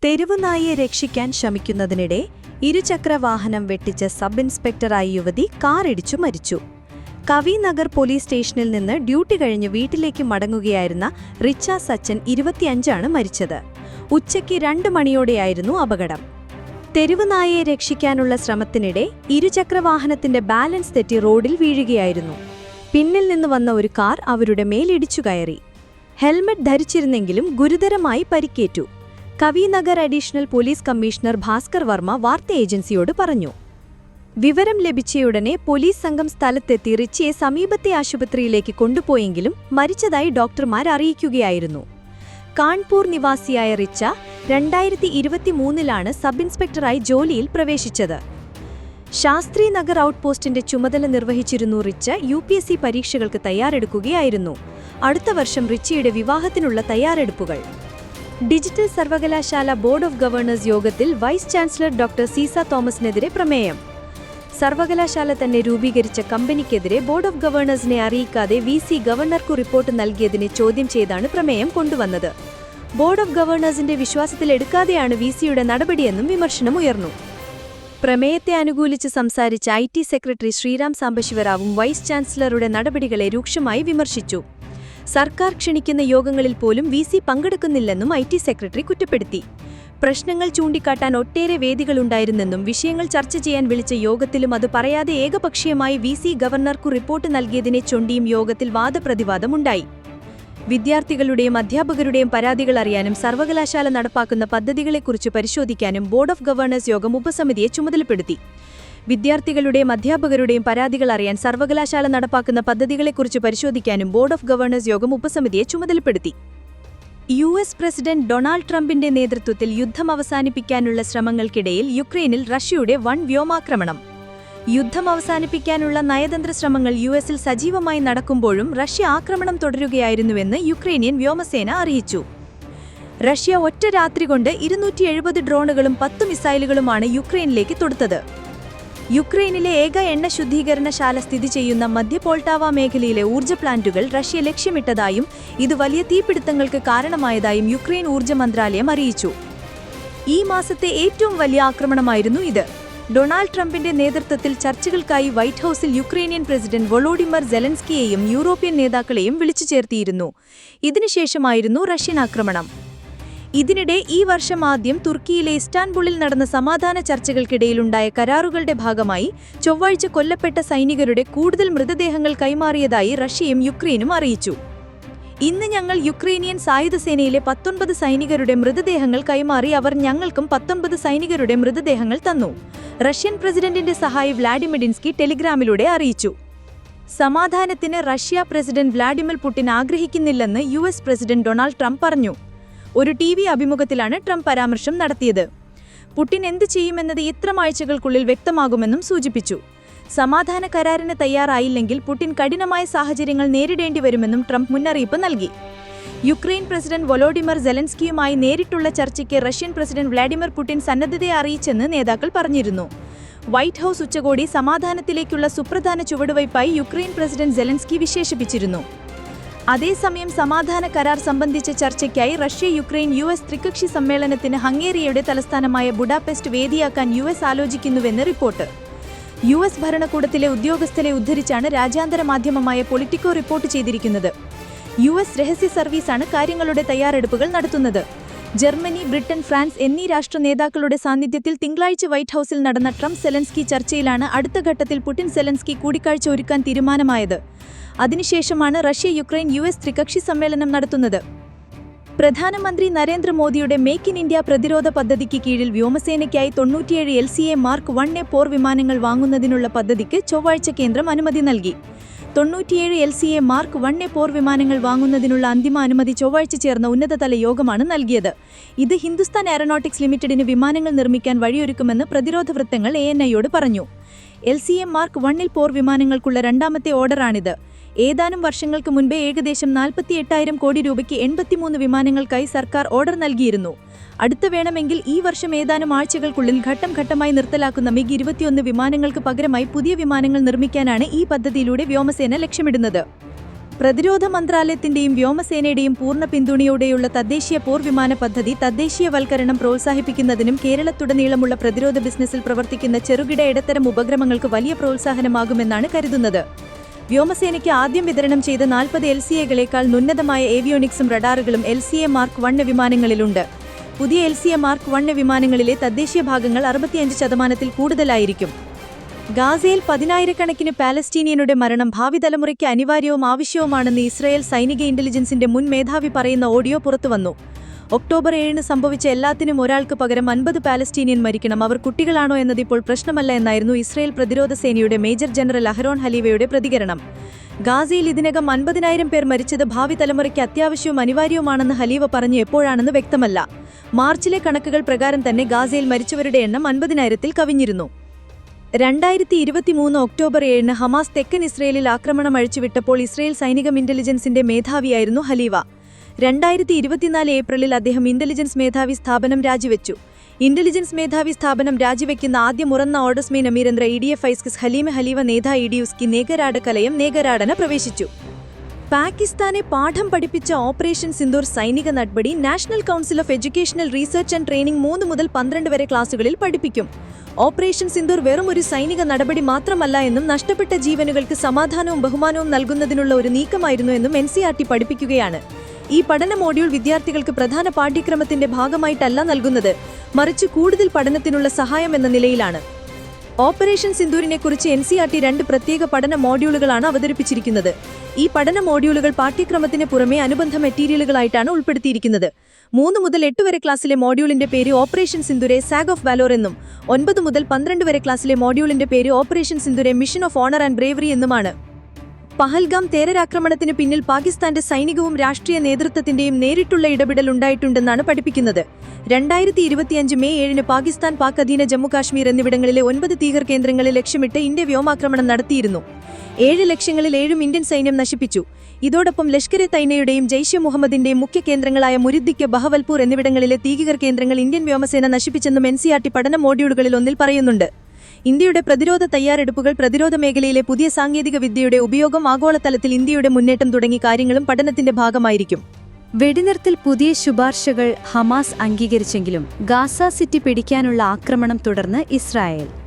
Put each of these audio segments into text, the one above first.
തെരുവുനായെ രക്ഷിക്കാൻ ശ്രമിക്കുന്നതിനിടെ ഇരുചക്രവാഹനം വെട്ടിച്ച സബ് ഇൻസ്പെക്ടറായ യുവതി കാറിടിച്ചു മരിച്ചു. കവിനഗർ പോലീസ് സ്റ്റേഷനിൽ നിന്ന് ഡ്യൂട്ടി കഴിഞ്ഞ് വീട്ടിലേക്ക് മടങ്ങുകയായിരുന്ന റിച്ച സച്ചൻ 25 മരിച്ചത്. ഉച്ചയ്ക്ക് 2 മണിയോടെയായിരുന്നു അപകടം. തെരുവുനായെ രക്ഷിക്കാനുള്ള ശ്രമത്തിനിടെ ഇരുചക്രവാഹനത്തിന്റെ ബാലൻസ് തെറ്റി റോഡിൽ വീഴുകയായിരുന്നു. പിന്നിൽ നിന്ന് വന്ന ഒരു കാർ അവരുടെ മേലിടിച്ചു കയറി. ഹെൽമറ്റ് ധരിച്ചിരുന്നെങ്കിലും ഗുരുതരമായി പരിക്കേറ്റു. Kavinagar additional police commissioner Bhaskar Verma വാർത്താ ഏജൻസിയോട് പറഞ്ഞു. വിവരം ലഭിച്ചയുടനെ പോലീസ് സംഘം സ്ഥലത്തെത്തി റിച്ചയെ സമീപത്തെ ആശുപത്രിയിലേക്ക് കൊണ്ടുപോയെങ്കിലും മരിച്ചതായി ഡോക്ടർമാർ അറിയിക്കുകയായിരുന്നു. കാൺപൂർ നിവാസിയായ റിച്ച 2023 സബ് ഇൻസ്പെക്ടറായി ജോലിയിൽ പ്രവേശിച്ചത്. ശാസ്ത്രി നഗർ ഔട്ട്പോസ്റ്റിന്റെ ചുമതല നിർവഹിച്ചിരുന്നു. റിച്ച UPSC പരീക്ഷകൾക്ക് തയ്യാറെടുക്കുകയായിരുന്നു. അടുത്ത വർഷം റിച്ചയുടെ വിവാഹത്തിനുള്ള തയ്യാറെടുപ്പുകൾ. ഡിജിറ്റൽ സർവകലാശാല ബോർഡ് ഓഫ് ഗവർണേഴ്സ് യോഗത്തിൽ വൈസ് ചാൻസലർ ഡോക്ടർ സീസ തോമസിനെതിരെ പ്രമേയം. സർവകലാശാല തന്നെ രൂപീകരിച്ച കമ്പനിക്കെതിരെ ബോർഡ് ഓഫ് ഗവർണേഴ്സിനെ അറിയിക്കാതെ VC ഗവർണർക്കു റിപ്പോർട്ട് നൽകിയതിനെ ചോദ്യം ചെയ്താണ് പ്രമേയം കൊണ്ടുവന്നത്. ബോർഡ് ഓഫ് ഗവർണേഴ്സിന്റെ വിശ്വാസത്തിലെടുക്കാതെയാണ് VCയുടെ നടപടിയെന്നും വിമർശനമുയർന്നു. പ്രമേയത്തെ അനുകൂലിച്ച് സംസാരിച്ച IT സെക്രട്ടറി ശ്രീറാം സാംബശിവറാവും വൈസ് ചാൻസലറുടെ നടപടികളെ രൂക്ഷമായി വിമർശിച്ചു. സർക്കാർ ക്ഷണിക്കുന്ന യോഗങ്ങളിൽ പോലും VC പങ്കെടുക്കുന്നില്ലെന്നും IT സെക്രട്ടറി കുറ്റപ്പെടുത്തി. പ്രശ്നങ്ങൾ ചൂണ്ടിക്കാട്ടാൻ ഒട്ടേറെ വേദികളുണ്ടായിരുന്നെന്നും വിഷയങ്ങൾ ചർച്ച ചെയ്യാൻ വിളിച്ച യോഗത്തിലും അത് പറയാതെ ഏകപക്ഷീയമായി VC ഗവർണർക്കു റിപ്പോർട്ട് നൽകിയതിനെ ചൊണ്ടിയും യോഗത്തിൽ വാദപ്രതിവാദമുണ്ടായി. വിദ്യാർത്ഥികളുടെയും അധ്യാപകരുടെയും പരാതികൾ അറിയാനും സർവകലാശാല നടപ്പാക്കുന്ന പദ്ധതികളെക്കുറിച്ച് പരിശോധിക്കാനും ബോർഡ് ഓഫ് ഗവർണേഴ്സ് യോഗം ഉപസമിതിയെ ചുമതലപ്പെടുത്തി. വിദ്യാർത്ഥികളുടെയും അധ്യാപകരുടെയും പരാതികൾ അറിയാൻ സർവകലാശാല നടപ്പാക്കുന്ന പദ്ധതികളെക്കുറിച്ച് പരിശോധിക്കാനും ബോർഡ് ഓഫ് ഗവർണേഴ്സ് യോഗം ഉപസമിതിയെ ചുമതലപ്പെടുത്തി. US പ്രസിഡന്റ് ഡൊണാൾഡ് ട്രംപിന്റെ നേതൃത്വത്തിൽ യുദ്ധം അവസാനിപ്പിക്കാനുള്ള ശ്രമങ്ങൾക്കിടയിൽ യുക്രൈനിൽ റഷ്യയുടെ വൻ വ്യോമാക്രമണം. യുദ്ധം അവസാനിപ്പിക്കാനുള്ള നയതന്ത്ര ശ്രമങ്ങൾ US-ൽ സജീവമായി നടക്കുമ്പോഴും റഷ്യ ആക്രമണം തുടരുകയായിരുന്നുവെന്ന് യുക്രൈനിയൻ വ്യോമസേന അറിയിച്ചു. റഷ്യ ഒറ്റ രാത്രി കൊണ്ട് 270 ഡ്രോണുകളും 10 മിസൈലുകളുമാണ് യുക്രൈനിലേക്ക് തൊടുത്തത്. യുക്രൈനിലെ ഏക എണ്ണ ശുദ്ധീകരണശാല സ്ഥിതി ചെയ്യുന്ന മധ്യ പോൾട്ടാവ മേഖലയിലെ ഊർജ്ജ പ്ലാന്റുകൾ റഷ്യ ലക്ഷ്യമിട്ടതായും ഇത് വലിയ തീപിടുത്തങ്ങൾക്ക് കാരണമായതായും യുക്രൈൻ ഊർജ്ജ മന്ത്രാലയം അറിയിച്ചു. ഈ മാസത്തെ ഏറ്റവും വലിയ ആക്രമണമായിരുന്നു ഇത്. ഡൊണാൾഡ് ട്രംപിന്റെ നേതൃത്വത്തിൽ ചർച്ചകൾക്കായി വൈറ്റ് ഹൌസിൽ യുക്രൈനിയൻ പ്രസിഡന്റ് വൊളോഡിമർ സെലൻസ്കിയെയും യൂറോപ്യൻ നേതാക്കളെയും വിളിച്ചു ചേർത്തിയിരുന്നു. ഇതിനുശേഷമായിരുന്നു റഷ്യൻ ആക്രമണം. ഇതിനിടെ ഈ വർഷം ആദ്യം തുർക്കിയിലെ ഇസ്താൻബുളിൽ നടന്ന സമാധാന ചർച്ചകൾക്കിടയിലുണ്ടായ കരാറുകളുടെ ഭാഗമായി ചൊവ്വാഴ്ച കൊല്ലപ്പെട്ട സൈനികരുടെ കൂടുതൽ മൃതദേഹങ്ങൾ കൈമാറിയതായി റഷ്യയും യുക്രൈനും അറിയിച്ചു. ഇന്ന് ഞങ്ങൾ യുക്രൈനിയൻ സായുധ സേനയിലെ 19 സൈനികരുടെ മൃതദേഹങ്ങൾ കൈമാറി. അവർ ഞങ്ങൾക്കും 19 സൈനികരുടെ മൃതദേഹങ്ങൾ തന്നു. റഷ്യൻ പ്രസിഡന്റിന്റെ സഹായി വ്ളാഡിമിർ ടെലിഗ്രാമിലൂടെ അറിയിച്ചു. സമാധാനത്തിന് റഷ്യ പ്രസിഡന്റ് വ്ളാഡിമിർ പുടിൻ ആഗ്രഹിക്കുന്നില്ലെന്ന് US പ്രസിഡന്റ് ഡൊണാൾഡ് ട്രംപ് പറഞ്ഞു. ഒരു TV അഭിമുഖത്തിലാണ് ട്രംപ് പരാമർശം നടത്തിയത്. പുടിൻ എന്ത് ചെയ്യുമെന്നത് ഇത്ര ആഴ്ചകൾക്കുള്ളിൽ വ്യക്തമാകുമെന്നും സൂചിപ്പിച്ചു. സമാധാന കരാറിന് തയ്യാറായില്ലെങ്കിൽ പുടിൻ കഠിനമായ സാഹചര്യങ്ങൾ നേരിടേണ്ടി വരുമെന്നും ട്രംപ് മുന്നറിയിപ്പ് നൽകി. യുക്രൈൻ പ്രസിഡന്റ് വൊളോഡിമർ സെലൻസ്കിയുമായി നേരിട്ടുള്ള ചർച്ചയ്ക്ക് റഷ്യൻ പ്രസിഡന്റ് വ്ളാഡിമിർ പുടിൻ സന്നദ്ധത അറിയിച്ചെന്ന് നേതാക്കൾ പറഞ്ഞിരുന്നു. വൈറ്റ് ഹൌസ് ഉച്ചകോടി സമാധാനത്തിലേക്കുള്ള സുപ്രധാന ചുവടുവയ്പായി യുക്രൈൻ പ്രസിഡന്റ് സെലൻസ്കി വിശേഷിപ്പിച്ചിരുന്നു. അതേസമയം സമാധാന കരാർ സംബന്ധിച്ച ചർച്ചയ്ക്കായി റഷ്യ യുക്രൈൻ US ത്രികക്ഷി സമ്മേളനത്തിന് ഹംഗേറിയയുടെ തലസ്ഥാനമായ ബുഡാപെസ്റ്റ് വേദിയാക്കാൻ US ആലോചിക്കുന്നുവെന്ന് റിപ്പോർട്ട്. US ഭരണകൂടത്തിലെ ഉദ്യോഗസ്ഥരെ ഉദ്ധരിച്ചാണ് രാജ്യാന്തര മാധ്യമമായ പൊളിറ്റിക്കോ റിപ്പോർട്ട് ചെയ്തിരിക്കുന്നത്. US രഹസ്യ സർവീസാണ് കാര്യങ്ങളുടെ തയ്യാറെടുപ്പുകൾ നടത്തുന്നത്. ജർമ്മനി, ബ്രിട്ടൻ, ഫ്രാൻസ് എന്നീ രാഷ്ട്ര നേതാക്കളുടെ സാന്നിധ്യത്തിൽ തിങ്കളാഴ്ച വൈറ്റ് ഹൌസിൽ നടന്ന ട്രംപ് സെലൻസ്കി ചർച്ചയിലാണ് അടുത്ത ഘട്ടത്തിൽ പുടിൻ സെലൻസ്കി കൂടിക്കാഴ്ച ഒരുക്കാൻ തീരുമാനമായത്. അതിനുശേഷമാണ് റഷ്യ യുക്രൈൻ US ത്രികക്ഷി സമ്മേളനം നടത്തുന്നത്. പ്രധാനമന്ത്രി നരേന്ദ്രമോദിയുടെ മേക്ക് ഇൻ ഇന്ത്യ പ്രതിരോധ പദ്ധതിക്ക് കീഴിൽ വ്യോമസേനയ്ക്കായി 97 LCA മാർക്ക് 1A പോർ വിമാനങ്ങൾ വാങ്ങുന്നതിനുള്ള പദ്ധതിക്ക് ചൊവ്വാഴ്ച കേന്ദ്രം അനുമതി നൽകി. 97 LCA മാർക്ക് 1A പോർ വിമാനങ്ങൾ വാങ്ങുന്നതിനുള്ള അന്തിമ അനുമതി ചൊവ്വാഴ്ച ചേർന്ന ഉന്നതതല യോഗമാണ് നൽകിയത്. ഇത് ഹിന്ദുസ്ഥാൻ എയറോനോട്ടിക്സ് ലിമിറ്റഡിന് വിമാനങ്ങൾ നിർമ്മിക്കാൻ വഴിയൊരുക്കുമെന്ന് പ്രതിരോധ വൃത്തങ്ങൾ ANIയോട് പറഞ്ഞു. LCA മാർക്ക് 1 പോർ വിമാനങ്ങൾക്കുള്ള രണ്ടാമത്തെ ഓർഡറാണിത്. ഏതാനും വർഷങ്ങൾക്ക് മുൻപേ ഏകദേശം 48,000 കോടി രൂപയ്ക്ക് 83 വിമാനങ്ങൾക്കായി സർക്കാർ ഓർഡർ നൽകിയിരുന്നു. അടുത്ത വേണമെങ്കിൽ ഈ വർഷം ഏതാനും ആഴ്ചകൾക്കുള്ളിൽ ഘട്ടം ഘട്ടമായി നിർത്തലാക്കുന്ന MiG-21 വിമാനങ്ങൾക്ക് പകരമായി പുതിയ വിമാനങ്ങൾ നിർമ്മിക്കാനാണ് ഈ പദ്ധതിയിലൂടെ വ്യോമസേന ലക്ഷ്യമിടുന്നത്. പ്രതിരോധ മന്ത്രാലയത്തിന്റെയും വ്യോമസേനയുടെയും പൂർണ്ണ പിന്തുണയോടെയുള്ള തദ്ദേശീയ പോർവിമാന പദ്ധതി തദ്ദേശീയവൽക്കരണം പ്രോത്സാഹിപ്പിക്കുന്നതിനും കേരളത്തുടനീളമുള്ള പ്രതിരോധ ബിസിനസ്സിൽ പ്രവർത്തിക്കുന്ന ചെറുകിട ഇടത്തരം ഉപഗ്രഹങ്ങൾക്ക് വലിയ പ്രോത്സാഹനമാകുമെന്നാണ് കരുതുന്നത്. വ്യോമസേനയ്ക്ക് ആദ്യം വിതരണം ചെയ്ത 40 LCA-കളേക്കാൾ ഉന്നതമായ ഏവിയോണിക്സും റഡാറുകളും LCA മാർക്ക് 1 വിമാനങ്ങളിലുണ്ട്. പുതിയ LCA മാർക്ക് 1 വിമാനങ്ങളിലെ തദ്ദേശീയ ഭാഗങ്ങൾ 65% കൂടുതലായിരിക്കും. ഗാസയിൽ 10,000-കണക്കിന് പാലസ്തീനിയനുടെ മരണം ഭാവി തലമുറയ്ക്ക് അനിവാര്യവും ആവശ്യവുമാണെന്ന് ഇസ്രായേൽ സൈനിക ഇന്റലിജൻസിന്റെ മുൻ മേധാവി പറയുന്ന ഓഡിയോ പുറത്തുവന്നു. ഒക്ടോബർ 7-ന് സംഭവിച്ച എല്ലാത്തിനും ഒരാൾക്ക് പകരം 50 പാലസ്തീനിയൻ മരിക്കണം, അവർ കുട്ടികളാണോ എന്നതിപ്പോൾ പ്രശ്നമല്ല എന്നായിരുന്നു ഇസ്രായേൽ പ്രതിരോധ സേനയുടെ മേജർ ജനറൽ അഹരോൺ ഹലീവയുടെ പ്രതികരണം. ഗാസയിൽ ഇതിനകം 50,000 പേർ മരിച്ചത് ഭാവി തലമുറയ്ക്ക് അത്യാവശ്യവും അനിവാര്യവുമാണെന്ന് ഹലീവ പറഞ്ഞു എപ്പോഴാണെന്ന് വ്യക്തമല്ല. മാർച്ചിലെ കണക്കുകൾ പ്രകാരം തന്നെ ഗാസയിൽ മരിച്ചവരുടെ എണ്ണം 50,000-ൽ കവിഞ്ഞിരുന്നു. 2023 ഒക്ടോബർ 7-ന് ഹമാസ് തെക്കൻ ഇസ്രയേലിൽ ആക്രമണം അഴിച്ചുവിട്ടപ്പോൾ ഇസ്രയേൽ സൈനിക ഇന്റലിജൻസിന്റെ മേധാവിയായിരുന്നു ഹലീവ. 2024 ഏപ്രിലിൽ അദ്ദേഹം ഇന്റലിജൻസ് മേധാവി സ്ഥാപനം രാജിവെച്ചു. ഇന്റലിജൻസ് മേധാവി സ്ഥാപനം രാജിവെക്കുന്ന ആദ്യ മുറന്ന ഓർഡസ്മീൻ അമീരന്ദ്ര ഇഡിഎഫ് ഐസ്കിസ് ഹലീമ ഹലീവ നേത ഇഡിയുസ്കി നേഗരാട കലയം നേഗരാടന പ്രവേശിച്ചു. പാകിസ്ഥാനെ പാഠം പഠിപ്പിച്ച ഓപ്പറേഷൻ സിന്ദൂർ സൈനിക നടപടി national council of educational research and training 3 മുതൽ 12 വരെ ക്ലാസുകളിൽ പഠിപ്പിക്കും. ഓപ്പറേഷൻ സിന്ദൂർ വെറും ഒരു സൈനിക നടപടി മാത്രമല്ല എന്നും നഷ്ടപ്പെട്ട ജീവനുകൾക്ക് സമാധാനവും ബഹുമാനവും നൽകുന്നതിനുള്ള ഒരു നീക്കമായിരുന്നു എന്നും NCERT പഠിപ്പിക്കുകയാണ്. ഈ പഠന മോഡ്യൂൾ വിദ്യാർത്ഥികൾക്ക് പ്രധാന പാഠ്യക്രമത്തിന്റെ ഭാഗമായിട്ടല്ല നൽകുന്നത്, മറിച്ച് കൂടുതൽ പഠനത്തിനുള്ള സഹായം എന്ന നിലയിലാണ്. ഓപ്പറേഷൻ സിന്ദൂരിനെക്കുറിച്ച് NCERT 2 പ്രത്യേക പഠന മോഡ്യൂളുകളാണ് അവതരിപ്പിച്ചിരിക്കുന്നത്. ഈ പഠന മോഡ്യൂളുകൾ പാഠ്യക്രമത്തിന് പുറമെ അനുബന്ധ മെറ്റീരിയലുകളായിട്ടാണ് ഉൾപ്പെടുത്തിയിരിക്കുന്നത്. 3 മുതൽ 8 വരെ ക്ലാസ്സിലെ മോഡ്യൂളിന്റെ പേര് operation Sindoor saga of valour എന്നും 9 മുതൽ 12 വരെ ക്ലാസ്സിലെ മോഡ്യൂളിന്റെ പേര് operation Sindoor mission of honour and bravery എന്നുമാണ്. പഹൽഗാം ഭീകരാക്രമണത്തിന് പിന്നിൽ പാകിസ്ഥാന്റെ സൈനികവും രാഷ്ട്രീയ നേതൃത്വത്തിന്റെയും നേരിട്ടുള്ള ഇടപെടൽ ഉണ്ടായിട്ടുണ്ടെന്നാണ് പഠിപ്പിക്കുന്നത്. 2025 മെയ് 7-ന് പാകിസ്ഥാൻ പാക് അധീന ജമ്മുകാശ്മീർ എന്നിവിടങ്ങളിലെ 9 ഭീകര കേന്ദ്രങ്ങളെ ലക്ഷ്യമിട്ട് ഇന്ത്യ വ്യോമാക്രമണം നടത്തിയിരുന്നു. 7 ലക്ഷ്യങ്ങളിൽ 7 ഇന്ത്യൻ സൈന്യം നശിപ്പിച്ചു. ഇതോടൊപ്പം ലഷ്കർ എ തൈനയുടെയും ജയ്ഷെ മുഹമ്മദിന്റെയും മുഖ്യ കേന്ദ്രങ്ങളായ മുരിദ്ദിക്ക് ബഹവൽപൂർ എന്നിവിടങ്ങളിലെ ഭീകര കേന്ദ്രങ്ങൾ ഇന്ത്യൻ വ്യോമസേന നശിപ്പിച്ചെന്നും NCERT പഠന മോഡ്യൂളുകളിൽ ഒന്നിൽ പറയുന്നുണ്ട്. ഇന്ത്യയുടെ പ്രതിരോധ തയ്യാറെടുപ്പുകൾ, പ്രതിരോധ മേഖലയിലെ പുതിയ സാങ്കേതിക വിദ്യയുടെ ഉപയോഗം, ആഗോളതലത്തിൽ ഇന്ത്യയുടെ മുന്നേറ്റം തുടങ്ങിയ കാര്യങ്ങളും പഠനത്തിന്റെ ഭാഗമായിരിക്കും. വെടിനിർത്തൽ പുതിയ ശുപാർശകൾ ഹമാസ് അംഗീകരിച്ചെങ്കിലും ഗാസ സിറ്റി പിടിക്കാനുള്ള ആക്രമണം തുടർന്ന്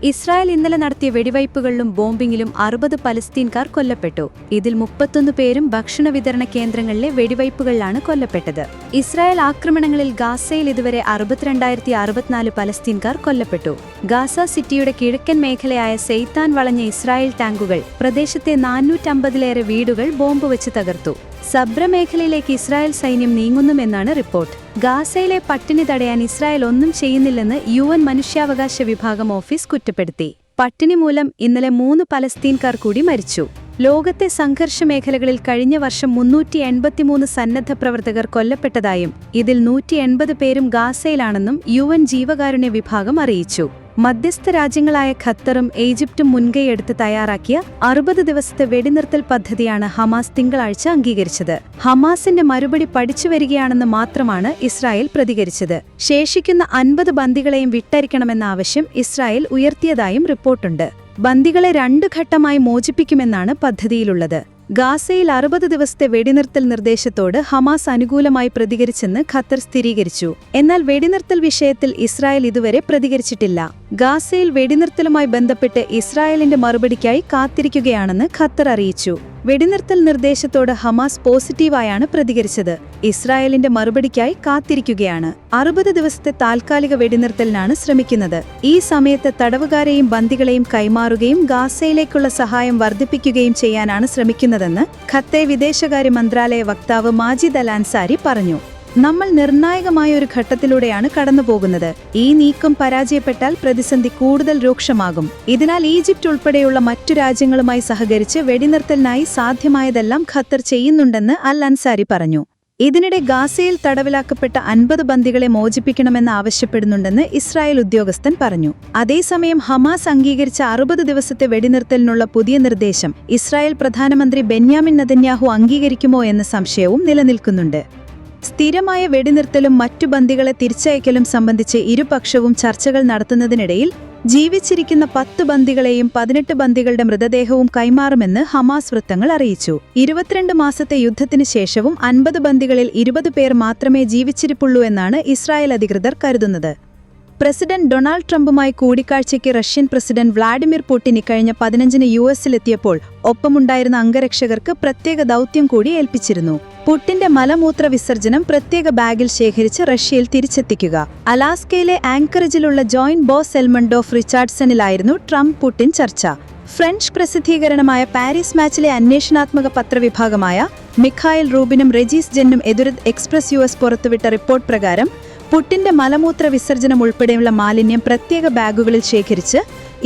ഇസ്രായേൽ ഇന്നലെ നടത്തിയ വെടിവയ്പുകളിലും ബോംബിങ്ങിലും 60 പലസ്തീൻകാർ കൊല്ലപ്പെട്ടു. ഇതിൽ 31 പേരും ഭക്ഷണ വിതരണ കേന്ദ്രങ്ങളിലെ വെടിവയ്പുകളിലാണ് കൊല്ലപ്പെട്ടത്. ഇസ്രായേൽ ആക്രമണങ്ങളിൽ ഗാസയിൽ ഇതുവരെ 62,064 പലസ്തീൻകാർ കൊല്ലപ്പെട്ടു. ഗാസ സിറ്റിയുടെ കിഴക്കൻ മേഖലയായ സെയ്ത്താൻ വളഞ്ഞ ഇസ്രായേൽ ടാങ്കുകൾ പ്രദേശത്തെ 450-ലേറെ വീടുകൾ ബോംബ് വെച്ച് തകർത്തു. സബ്ര മേഖലയിലേക്ക് ഇസ്രായേൽ സൈന്യം നീങ്ങുന്നുമെന്നാണ് റിപ്പോർട്ട്. ഗാസയിലെ പട്ടിണി തടയാൻ ഇസ്രായേൽ ഒന്നും ചെയ്യുന്നില്ലെന്ന് UN മനുഷ്യാവകാശ വിഭാഗം ഓഫീസ് കുറ്റപ്പെടുത്തി. പട്ടിണി മൂലം ഇന്നലെ 3 പലസ്തീൻകാർ കൂടി മരിച്ചു. ലോകത്തെ സംഘർഷ മേഖലകളിൽ കഴിഞ്ഞ വർഷം 383 സന്നദ്ധ പ്രവർത്തകർ കൊല്ലപ്പെട്ടതായും ഇതിൽ 180 പേരും ഗാസയിലാണെന്നും UN ജീവകാരുണ്യ വിഭാഗം അറിയിച്ചു. മധ്യസ്ഥ രാജ്യങ്ങളായ ഖത്തറും ഈജിപ്തും മുൻകൈയെടുത്ത് തയ്യാറാക്കിയ 60 ദിവസത്തെ വെടിനിർത്തൽ പദ്ധതിയാണ് ഹമാസ് തിങ്കളാഴ്ച അംഗീകരിച്ചത്. ഹമാസിന്റെ മറുപടി പഠിച്ചുവരികയാണെന്ന് മാത്രമാണ് ഇസ്രായേൽ പ്രതികരിച്ചത്. ശേഷിക്കുന്ന 50 ബന്ദികളെയും വിട്ടയക്കണമെന്ന ആവശ്യം ഇസ്രായേൽ ഉയർത്തിയതായും റിപ്പോർട്ടുണ്ട്. ബന്ദികളെ 2 ഘട്ടമായി മോചിപ്പിക്കുമെന്നാണ് പദ്ധതിയിലുള്ളത്. ഗാസയിൽ 60 ദിവസത്തെ വെടിനിർത്തൽ നിർദ്ദേശത്തോട് ഹമാസ് അനുകൂലമായി പ്രതികരിച്ചെന്ന് ഖത്തർ സ്ഥിരീകരിച്ചു. എന്നാൽ വെടിനിർത്തൽ വിഷയത്തിൽ ഇസ്രായേൽ ഇതുവരെ പ്രതികരിച്ചിട്ടില്ല. ഗാസയിൽ വെടിനിർത്തലുമായി ബന്ധപ്പെട്ട് ഇസ്രായേലിന്റെ മറുപടിക്കായി കാത്തിരിക്കുകയാണെന്ന് ഖത്തർ അറിയിച്ചു. വെടിനിർത്തൽ നിർദ്ദേശത്തോട് ഹമാസ് പോസിറ്റീവായാണ് പ്രതികരിച്ചത്. ഇസ്രായേലിന്റെ മറുപടിക്കായി കാത്തിരിക്കുകയാണ്. 60 ദിവസത്തെ താൽക്കാലിക വെടിനിർത്തലിനാണ് ശ്രമിക്കുന്നത്. ഈ സമയത്ത് തടവുകാരെയും ബന്ദികളെയും കൈമാറുകയും ഗാസയിലേക്കുള്ള സഹായം വർദ്ധിപ്പിക്കുകയും ചെയ്യാനാണ് ശ്രമിക്കുന്നതെന്ന് ഖത്തർ വിദേശകാര്യ മന്ത്രാലയ വക്താവ് മാജിദ് അൽ അൻസാരി പറഞ്ഞു. നമ്മൾ നിർണായകമായ ഒരു ഘട്ടത്തിലൂടെയാണ് കടന്നുപോകുന്നത്. ഈ നീക്കം പരാജയപ്പെട്ടാൽ പ്രതിസന്ധി കൂടുതൽ രൂക്ഷമാകും. ഇതിനാൽ ഈജിപ്റ്റ് ഉൾപ്പെടെയുള്ള മറ്റു രാജ്യങ്ങളുമായി സഹകരിച്ച് വെടിനിർത്തലിനായി സാധ്യമായതെല്ലാം ഖത്തർ ചെയ്യുന്നുണ്ടെന്ന് അൽ അൻസാരി പറഞ്ഞു. ഇതിനിടെ ഗാസയിൽ തടവിലാക്കപ്പെട്ട 50 ബന്ദികളെ മോചിപ്പിക്കണമെന്ന് ആവശ്യപ്പെടുന്നുണ്ടെന്ന് ഇസ്രായേൽ ഉദ്യോഗസ്ഥൻ പറഞ്ഞു. അതേസമയം ഹമാസ് അംഗീകരിച്ച 60 ദിവസത്തെ വെടിനിർത്തലിനുള്ള പുതിയ നിർദ്ദേശം ഇസ്രായേൽ പ്രധാനമന്ത്രി ബെന്യാമിൻ നെതന്യാഹു അംഗീകരിക്കുമോ എന്ന സംശയവും നിലനിൽക്കുന്നുണ്ട്. സ്ഥിരമായ വെടിനിർത്തലും മറ്റു ബന്ദികളെ തിരിച്ചയക്കലും സംബന്ധിച്ച് ഇരുപക്ഷവും ചർച്ചകൾ നടത്തുന്നതിനിടയിൽ ജീവിച്ചിരിക്കുന്ന 10 ബന്ദികളെയും 18 ബന്ദികളുടെ മൃതദേഹവും കൈമാറുമെന്ന് ഹമാസ് വൃത്തങ്ങൾ അറിയിച്ചു. 22 മാസത്തെ യുദ്ധത്തിന് ശേഷവും 50 ബന്ദികളിൽ 20 പേർ മാത്രമേ ജീവിച്ചിരിപ്പുള്ളൂ എന്നാണ് ഇസ്രായേൽ അധികൃതർ കരുതുന്നത്. പ്രസിഡന്റ് ഡൊണാൾഡ് ട്രംപുമായി കൂടിക്കാഴ്ചയ്ക്ക് റഷ്യൻ പ്രസിഡന്റ് വ്ളാഡിമിർ പുടിൻ ഇക്കഴിഞ്ഞ 15-ന് യുഎസിലെത്തിയപ്പോൾ ഒപ്പമുണ്ടായിരുന്ന അംഗരക്ഷകർക്ക് പ്രത്യേക ദൗത്യം കൂടി ഏൽപ്പിച്ചിരുന്നു. പുടിന്റെ മലമൂത്ര വിസർജനം പ്രത്യേക ബാഗിൽ ശേഖരിച്ച് റഷ്യയിൽ തിരിച്ചെത്തിക്കുക. അലാസ്കയിലെ ആങ്കറേജിലുള്ള ജോയിന്റ് ബോസ് എൽമണ്ട് ഓഫ് റിച്ചാർഡ്സണിലായിരുന്നു ട്രംപ് പുടിൻ ചർച്ച. ഫ്രഞ്ച് പ്രസിദ്ധീകരണമായ പാരീസ് മാച്ചിലെ അന്വേഷണാത്മക പത്രവിഭാഗമായ മിഖായൽ റൂബിനും റെജീസ് ജെന്നും എതിർത്ത് എക്സ്പ്രസ് യുഎസ് പുറത്തുവിട്ട റിപ്പോർട്ട് പ്രകാരം പുടിന്റെ മലമൂത്ര വിസർജനം ഉൾപ്പെടെയുള്ള മാലിന്യം പ്രത്യേക ബാഗുകളിൽ ശേഖരിച്ച്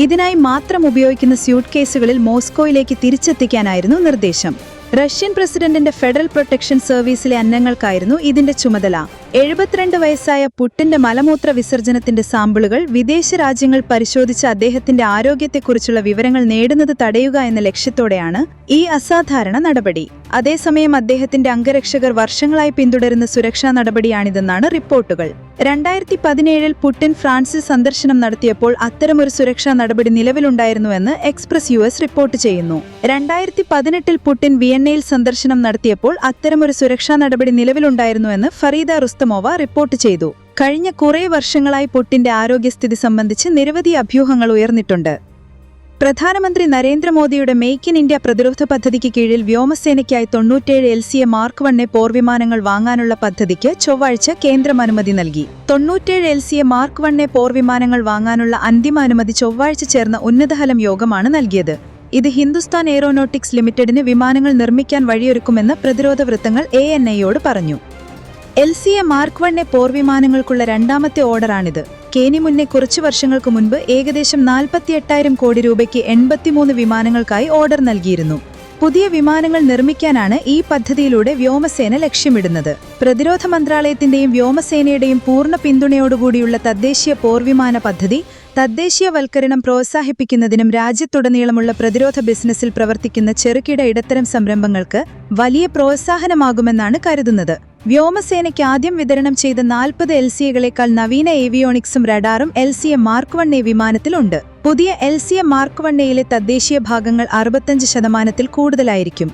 ഇതിനായി മാത്രം ഉപയോഗിക്കുന്ന സ്യൂട്ട് കേസുകളിൽ മോസ്കോയിലേക്ക് തിരിച്ചെത്തിക്കാനായിരുന്നു നിർദ്ദേശം. റഷ്യൻ പ്രസിഡന്റിന്റെ ഫെഡറൽ പ്രൊട്ടക്ഷൻ സർവീസിലെ അംഗങ്ങൾക്കായിരുന്നു ഇതിന്റെ ചുമതല. 72 വയസ്സായ പുടിന്റെ മലമൂത്ര വിസർജനത്തിന്റെ സാമ്പിളുകൾ വിദേശ രാജ്യങ്ങൾ പരിശോധിച്ച് അദ്ദേഹത്തിന്റെ ആരോഗ്യത്തെക്കുറിച്ചുള്ള വിവരങ്ങൾ നേടുന്നത് തടയുക എന്ന ലക്ഷ്യത്തോടെയാണ് ഈ അസാധാരണ നടപടി. അതേസമയം അദ്ദേഹത്തിന്റെ അംഗരക്ഷകർ വർഷങ്ങളായി പിന്തുടരുന്ന സുരക്ഷാ നടപടിയാണിതെന്നാണ് റിപ്പോർട്ടുകൾ. 2017-ൽ പുടിൻ ഫ്രാൻസിൽ സന്ദർശനം നടത്തിയപ്പോൾ അത്തരമൊരു സുരക്ഷാ നടപടി നിലവിലുണ്ടായിരുന്നുവെന്ന് എക്സ്പ്രസ് യുഎസ് റിപ്പോർട്ട് ചെയ്യുന്നു. 2018-ൽ പുടിൻ വിയന്നയിൽ സന്ദർശനം നടത്തിയപ്പോൾ അത്തരമൊരു സുരക്ഷാ നടപടി നിലവിലുണ്ടായിരുന്നുവെന്ന് ഫരീദ റുസ്തമോവ റിപ്പോർട്ട് ചെയ്തു. കഴിഞ്ഞ കുറേ വർഷങ്ങളായി പുടിന്റെ ആരോഗ്യസ്ഥിതി സംബന്ധിച്ച് നിരവധി അഭ്യൂഹങ്ങൾ ഉയർന്നിട്ടുണ്ട്. പ്രധാനമന്ത്രി നരേന്ദ്രമോദിയുടെ മേക്ക് ഇൻ ഇന്ത്യ പ്രതിരോധ പദ്ധതിക്ക് കീഴിൽ വ്യോമസേനയ്ക്കായി 97 LCA Mark 1 പോർവിമാനങ്ങൾ വാങ്ങാനുള്ള പദ്ധതിക്ക് ചൊവ്വാഴ്ച കേന്ദ്രം അനുമതി നൽകി. 97 LCA Mark 1 പോർവിമാനങ്ങൾ വാങ്ങാനുള്ള അന്തിമ അനുമതി ചൊവ്വാഴ്ച ചേർന്ന ഉന്നതതല യോഗമാണ് നൽകിയത്. ഇത് ഹിന്ദുസ്ഥാൻ എയ്റോനോട്ടിക്സ് ലിമിറ്റഡിന് വിമാനങ്ങൾ നിർമ്മിക്കാൻ വഴിയൊരുക്കുമെന്ന് പ്രതിരോധ വൃത്തങ്ങൾ ANIയോട് പറഞ്ഞു. LCA Mark 1 പോർവിമാനങ്ങൾക്കുള്ള രണ്ടാമത്തെ ഓർഡറാണിത്. കെനി മുന്നേ കുറച്ചു വർഷങ്ങൾക്ക് മുൻപ് ഏകദേശം 48,000 കോടി രൂപയ്ക്ക് 83 വിമാനങ്ങൾക്കായി ഓർഡർ നൽകിയിരുന്നു. പുതിയ വിമാനങ്ങൾ നിർമ്മിക്കാനാണ് ഈ പദ്ധതിയിലൂടെ വ്യോമസേന ലക്ഷ്യമിടുന്നത്. പ്രതിരോധ മന്ത്രാലയത്തിന്റെയും വ്യോമസേനയുടെയും പൂർണ്ണ പിന്തുണയോടുകൂടിയുള്ള തദ്ദേശീയ പോർവിമാന പദ്ധതി തദ്ദേശീയവൽക്കരണം പ്രോത്സാഹിപ്പിക്കുന്നതിനും രാജ്യത്തുടനീളമുള്ള പ്രതിരോധ ബിസിനസ്സിൽ പ്രവർത്തിക്കുന്ന ചെറുകിട ഇടത്തരം സംരംഭങ്ങൾക്ക് വലിയ പ്രോത്സാഹനമാകുമെന്നാണ് കരുതുന്നത്. വ്യോമസേനയ്ക്ക് ആദ്യം വിതരണം ചെയ്ത 40 LCAകളേക്കാൾ നവീന ഏവിയോണിക്സും റഡാറും LCA Mark 1 വിമാനത്തിലുണ്ട്. പുതിയ LCA Mark 1യിലെ തദ്ദേശീയ ഭാഗങ്ങൾ 65% കൂടുതലായിരിക്കും.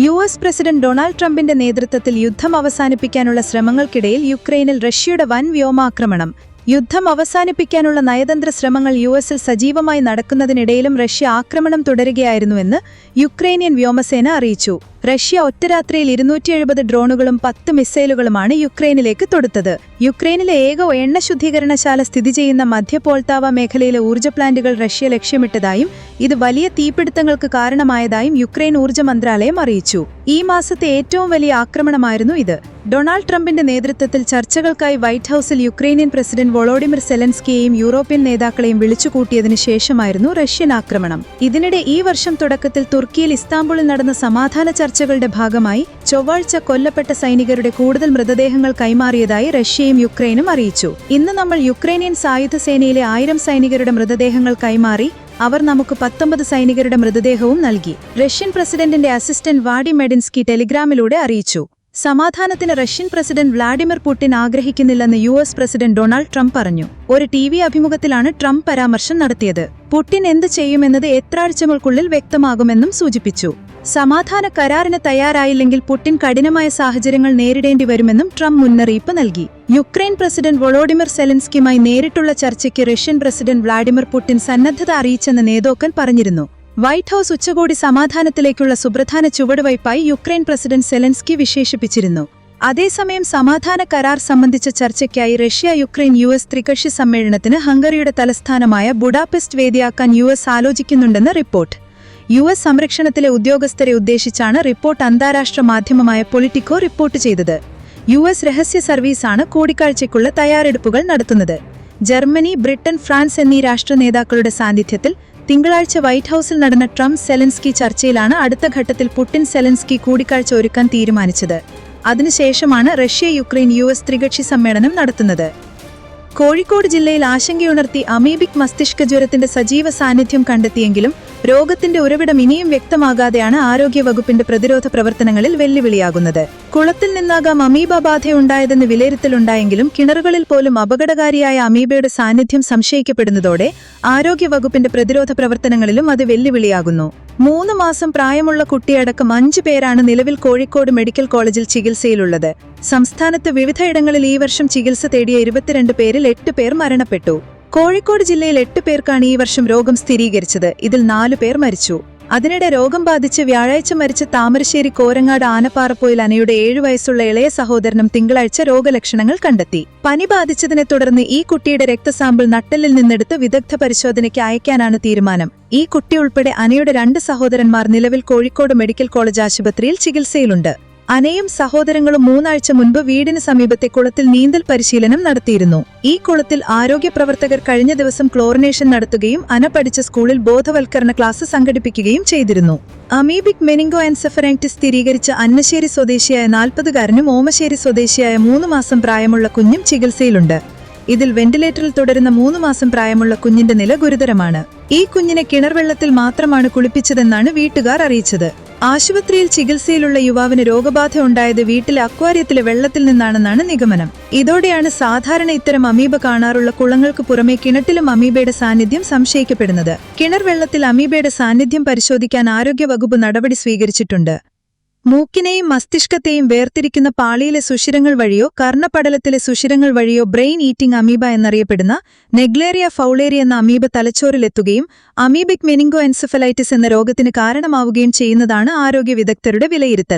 US പ്രസിഡന്റ് ഡൊണാൾഡ് ട്രംപിന്റെ നേതൃത്വത്തിൽ യുദ്ധം അവസാനിപ്പിക്കാനുള്ള ശ്രമങ്ങൾക്കിടയിൽ യുക്രൈനിൽ റഷ്യയുടെ വൻ വ്യോമാക്രമണം. യുദ്ധം അവസാനിപ്പിക്കാനുള്ള നയതന്ത്ര ശ്രമങ്ങൾ USൽ സജീവമായി നടക്കുന്നതിനിടയിലും റഷ്യ ആക്രമണം തുടരുകയായിരുന്നുവെന്ന് യുക്രൈനിയൻ വ്യോമസേന അറിയിച്ചു. റഷ്യ ഒറ്റരാത്രിയിൽ 270 ഡ്രോണുകളും 10 മിസൈലുകളുമാണ് യുക്രൈനിലേക്ക് തൊടുത്തത്. യുക്രൈനിലെ ഏക എണ്ണ ശുദ്ധീകരണശാല സ്ഥിതി ചെയ്യുന്ന മധ്യ പോൾട്ടാവ മേഖലയിലെ ഊർജ്ജ പ്ലാന്റുകൾ റഷ്യ ലക്ഷ്യമിട്ടതായും ഇത് വലിയ തീപിടുത്തങ്ങൾക്ക് കാരണമായതായും യുക്രൈൻ ഊർജ്ജ മന്ത്രാലയം അറിയിച്ചു. ഈ മാസത്തെ ഏറ്റവും വലിയ ആക്രമണമായിരുന്നു ഇത്. ഡൊണാൾഡ് ട്രംപിന്റെ നേതൃത്വത്തിൽ ചർച്ചകൾക്കായി വൈറ്റ് ഹൌസിൽ യുക്രൈനിയൻ പ്രസിഡന്റ് വോളോഡിമിർ സെലൻസ്കിയെയും യൂറോപ്യൻ നേതാക്കളെയും വിളിച്ചുകൂട്ടിയതിനു ശേഷമായിരുന്നു റഷ്യൻ ആക്രമണം. ഇതിനിടെ ഈ വർഷം തുടക്കത്തിൽ തുർക്കിയിൽ ഇസ്താംബുളിൽ നടന്ന സമാധാന ചർച്ചകളുടെ ഭാഗമായി ചൊവ്വാഴ്ച കൊല്ലപ്പെട്ട സൈനികരുടെ കൂടുതൽ മൃതദേഹങ്ങൾ കൈമാറിയതായി റഷ്യയും യുക്രൈനും അറിയിച്ചു. ഇന്ന് നമ്മൾ യുക്രൈനിയൻ സായുധ സേനയിലെ 1000 സൈനികരുടെ മൃതദേഹങ്ങൾ കൈമാറി. അവർ നമുക്ക് 19 സൈനികരുടെ മൃതദേഹവും നൽകി. റഷ്യൻ പ്രസിഡന്റിന്റെ അസിസ്റ്റന്റ് വാഡി മെഡിൻസ്കി ടെലിഗ്രാമിലൂടെ അറിയിച്ചു. സമാധാനത്തിന് റഷ്യൻ പ്രസിഡന്റ് വ്ളാഡിമിർ പുടിൻ ആഗ്രഹിക്കുന്നില്ലെന്ന് US പ്രസിഡന്റ് ഡൊണാൾഡ് ട്രംപ് പറഞ്ഞു. ഒരു TV അഭിമുഖത്തിലാണ് ട്രംപ് പരാമർശം നടത്തിയത്. പുടിൻ എന്ത് ചെയ്യുമെന്നത് എത്ര ആഴ്ചകൾക്കുള്ളിൽ വ്യക്തമാകുമെന്നും സൂചിപ്പിച്ചു. സമാധാന കരാറിന് തയ്യാറായില്ലെങ്കിൽ പുടിൻ കഠിനമായ സാഹചര്യങ്ങൾ നേരിടേണ്ടി വരുമെന്നും ട്രംപ് മുന്നറിയിപ്പ് നൽകി. യുക്രൈൻ പ്രസിഡന്റ് വോളോഡിമിർ സെലൻസ്കിയുമായി നേരിട്ടുള്ള ചർച്ചയ്ക്ക് റഷ്യൻ പ്രസിഡന്റ് വ്ളാഡിമിർ പുടിൻ സന്നദ്ധത അറിയിച്ചെന്ന് നേതാക്കൾ പറഞ്ഞിരുന്നു. വൈറ്റ് ഹൌസ് ഉച്ചകോടി സമാധാനത്തിലേക്കുള്ള സുപ്രധാന ചുവടുവയ്പായി യുക്രൈൻ പ്രസിഡന്റ് സെലൻസ്കി വിശേഷിപ്പിച്ചിരുന്നു. അതേസമയം സമാധാന കരാർ സംബന്ധിച്ച ചർച്ചയ്ക്കായി റഷ്യ യുക്രൈൻ US ത്രികക്ഷി സമ്മേളനത്തിന് ഹംഗറിയുടെ തലസ്ഥാനമായ ബുഡാപെസ്റ്റ് വേദിയാക്കാൻ US ആലോചിക്കുന്നുണ്ടെന്ന് റിപ്പോർട്ട്. US സംരക്ഷണത്തിലെ ഉദ്യോഗസ്ഥരെ ഉദ്ദേശിച്ചാണ് റിപ്പോർട്ട് അന്താരാഷ്ട്ര മാധ്യമമായ പൊളിറ്റിക്കോ റിപ്പോർട്ട് ചെയ്തത്. US രഹസ്യ സർവീസാണ് കൂടിക്കാഴ്ചയ്ക്കുള്ള തയ്യാറെടുപ്പുകൾ നടത്തുന്നത്. ജർമ്മനി, ബ്രിട്ടൻ, ഫ്രാൻസ് എന്നീ രാഷ്ട്ര നേതാക്കളുടെ സാന്നിധ്യത്തിൽ തിങ്കളാഴ്ച വൈറ്റ് ഹൌസിൽ നടന്ന ട്രംപ് സെലൻസ്കി ചർച്ചയിലാണ് അടുത്ത ഘട്ടത്തിൽ പുടിൻ സെലൻസ്കി കൂടിക്കാഴ്ച ഒരുക്കാൻ തീരുമാനിച്ചത്. അതിനുശേഷമാണ് റഷ്യ യുക്രൈൻ US ത്രികക്ഷി സമ്മേളനം നടത്തുന്നത്. കോഴിക്കോട് ജില്ലയിൽ ആശങ്കയുണർത്തി അമീബിക് മസ്തിഷ്ക ജ്വരത്തിന്റെ സജീവ സാന്നിധ്യം കണ്ടെത്തിയെങ്കിലും രോഗത്തിന്റെ ഉറവിടം ഇനിയും വ്യക്തമാകാതെയാണ് ആരോഗ്യവകുപ്പിന്റെ പ്രതിരോധ പ്രവർത്തനങ്ങളിൽ വെല്ലുവിളിയാകുന്നത്. കുളത്തിൽ നിന്നാകാം അമീബ ബാധയുണ്ടായതെന്ന് വിലയിരുത്തലുണ്ടായെങ്കിലും കിണറുകളിൽ പോലും അപകടകാരിയായ അമീബയുടെ സാന്നിധ്യം സംശയിക്കപ്പെടുന്നതോടെ ആരോഗ്യവകുപ്പിന്റെ പ്രതിരോധ പ്രവർത്തനങ്ങളിലും അത് വെല്ലുവിളിയാകുന്നു. 3 മാസം പ്രായമുള്ള കുട്ടിയടക്കം 5 പേരാണ് നിലവിൽ കോഴിക്കോട് മെഡിക്കൽ കോളേജിൽ ചികിത്സയിലുള്ളത്. സംസ്ഥാനത്ത് വിവിധയിടങ്ങളിൽ ഈ വർഷം ചികിത്സ തേടിയ 22 പേരിൽ 8 പേർ മരണപ്പെട്ടു. കോഴിക്കോട് ജില്ലയിൽ 8 പേർക്കാണ് ഈ വർഷം രോഗം സ്ഥിരീകരിച്ചത്. ഇതിൽ 4 പേർ മരിച്ചു. അതിനിടെ രോഗം ബാധിച്ച് വ്യാഴാഴ്ച മരിച്ച താമരശ്ശേരി കോരങ്ങാട് ആനപ്പാറപ്പോയിൽ അനയുടെ 7 വയസ്സുള്ള ഇളയ സഹോദരനും തിങ്കളാഴ്ച രോഗലക്ഷണങ്ങൾ കണ്ടെത്തി. പനി ബാധിച്ചതിനെ തുടർന്ന് ഈ കുട്ടിയുടെ രക്തസാമ്പിൾ നട്ടെല്ലിൽ നിന്നെടുത്ത് വിദഗ്ധ പരിശോധനയ്ക്ക് അയക്കാനാണ് തീരുമാനം. ഈ കുട്ടി ഉൾപ്പെടെ അനയുടെ 2 സഹോദരന്മാർ നിലവിൽ കോഴിക്കോട് മെഡിക്കൽ കോളേജ് ആശുപത്രിയിൽ ചികിത്സയിലുണ്ട്. അനയും സഹോദരങ്ങളും 3 ആഴ്ച മുൻപ് വീടിന് സമീപത്തെ കുളത്തിൽ നീന്തൽ പരിശീലനം നടത്തിയിരുന്നു. ഈ കുളത്തിൽ ആരോഗ്യപ്രവർത്തകർ കഴിഞ്ഞ ദിവസം ക്ലോറിനേഷൻ നടത്തുകയും അന പഠിച്ച സ്കൂളിൽ ബോധവൽക്കരണ ക്ലാസ് സംഘടിപ്പിക്കുകയും ചെയ്തിരുന്നു. അമീബിക് മെനിങ്കോ എൻസെഫലൈറ്റിസ് സ്ഥിരീകരിച്ച അന്നശ്ശേരി സ്വദേശിയായ 40-കാരനും ഓമശ്ശേരി സ്വദേശിയായ 3 മാസം പ്രായമുള്ള കുഞ്ഞും ചികിത്സയിലുണ്ട്. ഇതിൽ വെന്റിലേറ്ററിൽ തുടരുന്ന 3 മാസം പ്രായമുള്ള കുഞ്ഞിന്റെ നില ഗുരുതരമാണ്. ഈ കുഞ്ഞിനെ കിണർവെള്ളത്തിൽ മാത്രമാണ് കുളിപ്പിച്ചതെന്നാണ് വീട്ടുകാർ അറിയിച്ചത്. ആശുപത്രിയിൽ ചികിത്സയിലുള്ള യുവാവിന് രോഗബാധ ഉണ്ടായത് വീട്ടിലെ അക്വാറിയത്തിലെ വെള്ളത്തിൽ നിന്നാണെന്നാണ് നിഗമനം. ഇതോടെയാണ് സാധാരണ ഇത്തരം അമീബ കാണാറുള്ള കുളങ്ങൾക്ക് പുറമെ കിണറ്റിലും അമീബയുടെ സാന്നിധ്യം സംശയിക്കപ്പെടുന്നത്. കിണർ വെള്ളത്തിൽ അമീബയുടെ സാന്നിധ്യം പരിശോധിക്കാൻ ആരോഗ്യവകുപ്പ് നടപടി സ്വീകരിച്ചിട്ടുണ്ട്. മൂക്കിനെയും മസ്തിഷ്കത്തെയും വേർതിരിക്കുന്ന പാളിയിലെ സുഷിരങ്ങൾ വഴിയോ കർണപടലത്തിലെ സുഷിരങ്ങൾ വഴിയോ ബ്രെയിൻ ഈറ്റിംഗ് അമീബ എന്നറിയപ്പെടുന്ന നെഗ്ലേറിയ ഫൗളേരി എന്ന അമീബ തലച്ചോറിലെത്തുകയും അമീബിക് മെനിങ്കോ എൻസെഫലൈറ്റിസ് എന്ന രോഗത്തിന് കാരണമാവുകയും ചെയ്യുന്നതാണ് ആരോഗ്യ വിദഗ്ധരുടെ വിലയിരുത്തൽ.